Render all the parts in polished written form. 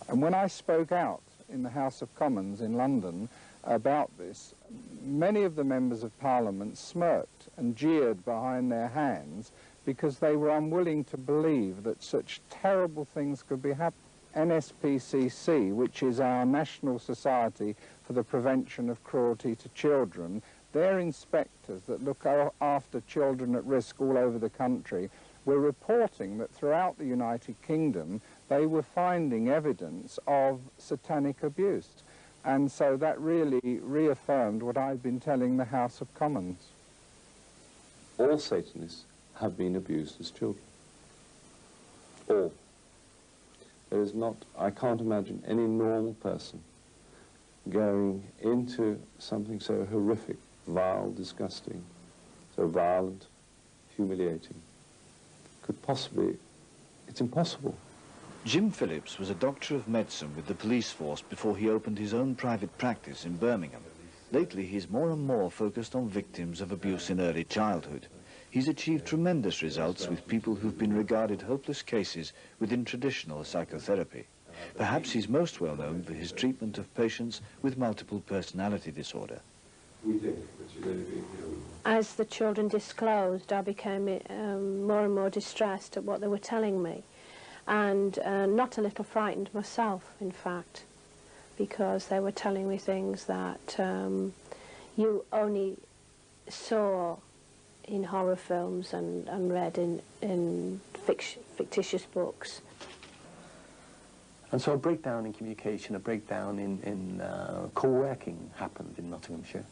And when I spoke out in the House of Commons in London about this, many of the members of Parliament smirked and jeered behind their hands because they were unwilling to believe that such terrible things could be happening. NSPCC, which is our National Society for the Prevention of Cruelty to Children, their inspectors that look after children at risk all over the country were reporting that throughout the United Kingdom they were finding evidence of satanic abuse. And so that really reaffirmed what I've been telling the House of Commons. All Satanists have been abused as children. All. There is not, I can't imagine any normal person going into something so horrific, vile, disgusting, so violent, humiliating, could possibly, it's impossible. Jim Phillips was a doctor of medicine with the police force before he opened his own private practice in Birmingham. Lately, he's more and more focused on victims of abuse in early childhood. He's achieved tremendous results with people who've been regarded hopeless cases within traditional psychotherapy. Perhaps he's most well known for his treatment of patients with multiple personality disorder. As the children disclosed, I became more and more distressed at what they were telling me, and not a little frightened myself, in fact, because they were telling me things that you only saw in horror films and read in fictitious books. And so a breakdown in communication, a breakdown in co-working happened in Nottinghamshire.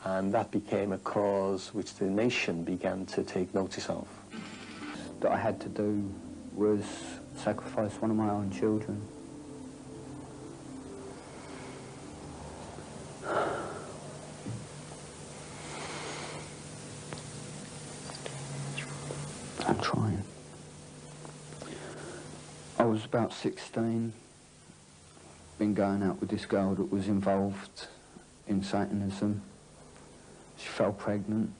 And that became a cause which the nation began to take notice of. That I had to do was sacrifice one of my own children. I'm trying. I was about 16, been going out with this girl that was involved in Satanism. She fell pregnant,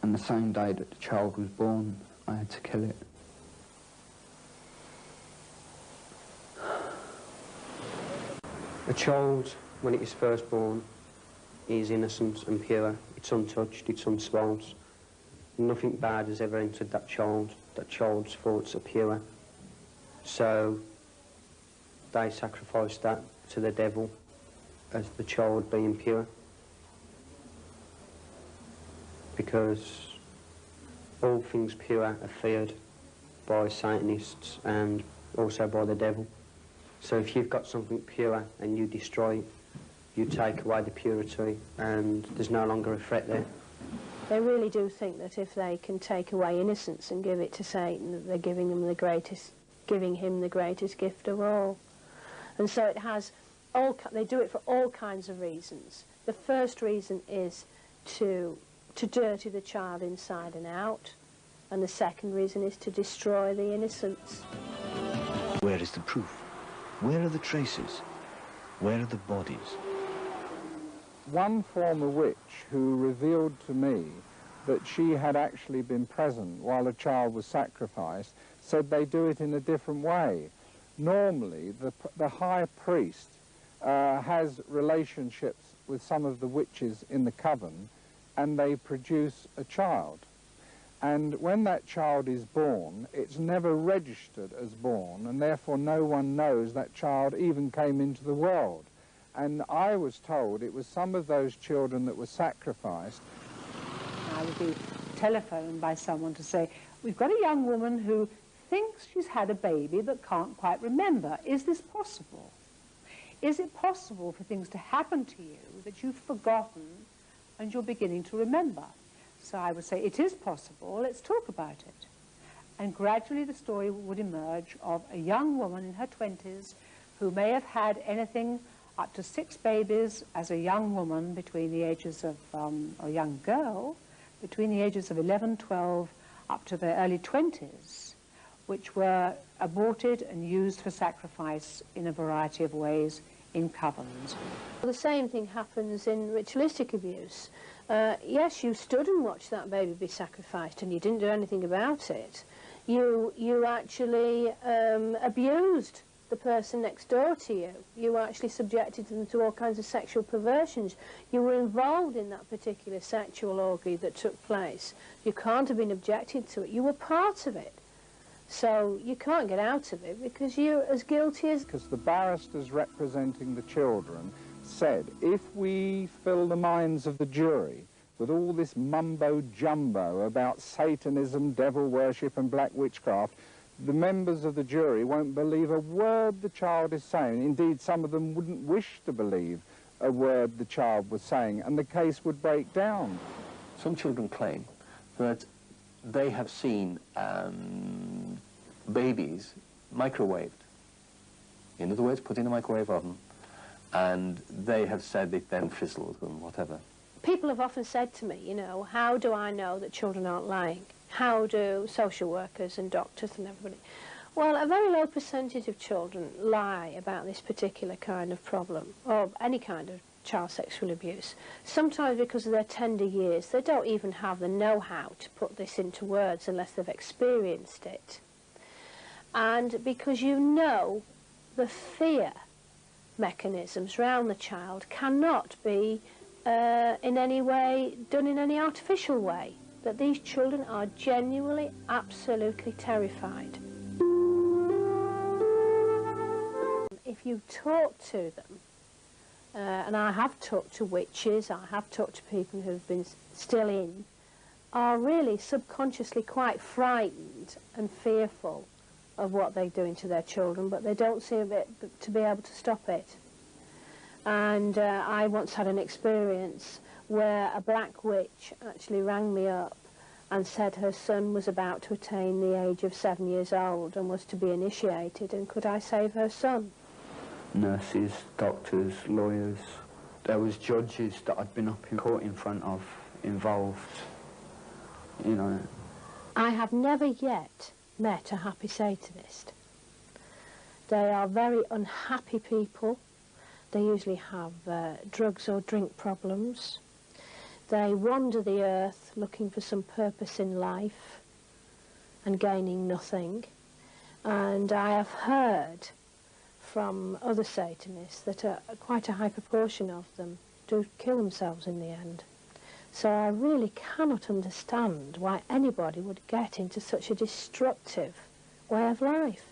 and the same day that the child was born, I had to kill it. A child, when it is first born, is innocent and pure. It's untouched, it's unspoiled. Nothing bad has ever entered that child. That child's thoughts are pure. So they sacrificed that to the devil as the child being pure. Because all things pure are feared by Satanists and also by the devil. So if you've got something pure and you destroy it, you take away the purity and there's no longer a threat there. They really do think that if they can take away innocence and give it to Satan, that they're giving him the greatest gift of all. And so it has they do it for all kinds of reasons. The first reason is to dirty the child inside and out, and the second reason is to destroy the innocence. Where is the proof? Where are the traces? Where are the bodies? One former witch who revealed to me that she had actually been present while a child was sacrificed said they do it in a different way. Normally, the high priest has relationships with some of the witches in the coven, and they produce a child. And when that child is born, it's never registered as born, and therefore no one knows that child even came into the world. And I was told it was some of those children that were sacrificed. I would be telephoned by someone to say, we've got a young woman who thinks she's had a baby but can't quite remember. Is this possible? Is it possible for things to happen to you that you've forgotten and you're beginning to remember? So I would say, it is possible, let's talk about it. And gradually the story would emerge of a young woman in her 20s who may have had anything up to 6 babies as a young woman between the ages of, a young girl, between the ages of 11, 12, up to their early 20s, which were aborted and used for sacrifice in a variety of ways in covens. The same thing happens in ritualistic abuse. Yes, you stood and watched that baby be sacrificed and you didn't do anything about it. You actually abused the person next door to you. You actually subjected them to all kinds of sexual perversions. You were involved in that particular sexual orgy that took place. You can't have been objected to it. You were part of it. So you can't get out of it because you're as guilty as... Because the barristers representing the children said, if we fill the minds of the jury with all this mumbo-jumbo about Satanism, devil worship and black witchcraft, the members of the jury won't believe a word the child is saying. Indeed, some of them wouldn't wish to believe a word the child was saying, and the case would break down. Some children claim that they have seen babies microwaved. In other words, put in a microwave oven, and they have said it then fizzled and whatever. People have often said to me, you know, how do I know that children aren't lying? How do social workers and doctors and everybody? Well, a very low percentage of children lie about this particular kind of problem, or any kind of child sexual abuse. Sometimes because of their tender years, they don't even have the know-how to put this into words unless they've experienced it. And because you know the fear mechanisms around the child cannot be in any way done in any artificial way, that these children are genuinely, absolutely terrified. If you talk to them, and I have talked to witches, I have talked to people who have been still in, are really subconsciously quite frightened and fearful of what they're doing to their children, but they don't seem to be able to stop it. And I once had an experience where a black witch actually rang me up and said her son was about to attain the age of 7 years old and was to be initiated, and could I save her son? Nurses, doctors, lawyers. There was judges that I'd been up in court in front of, involved, you know. I have never yet met a happy Satanist. They are very unhappy people. They usually have drugs or drink problems. They wander the earth looking for some purpose in life and gaining nothing. And I have heard from other Satanists that quite a high proportion of them do kill themselves in the end. So I really cannot understand why anybody would get into such a destructive way of life.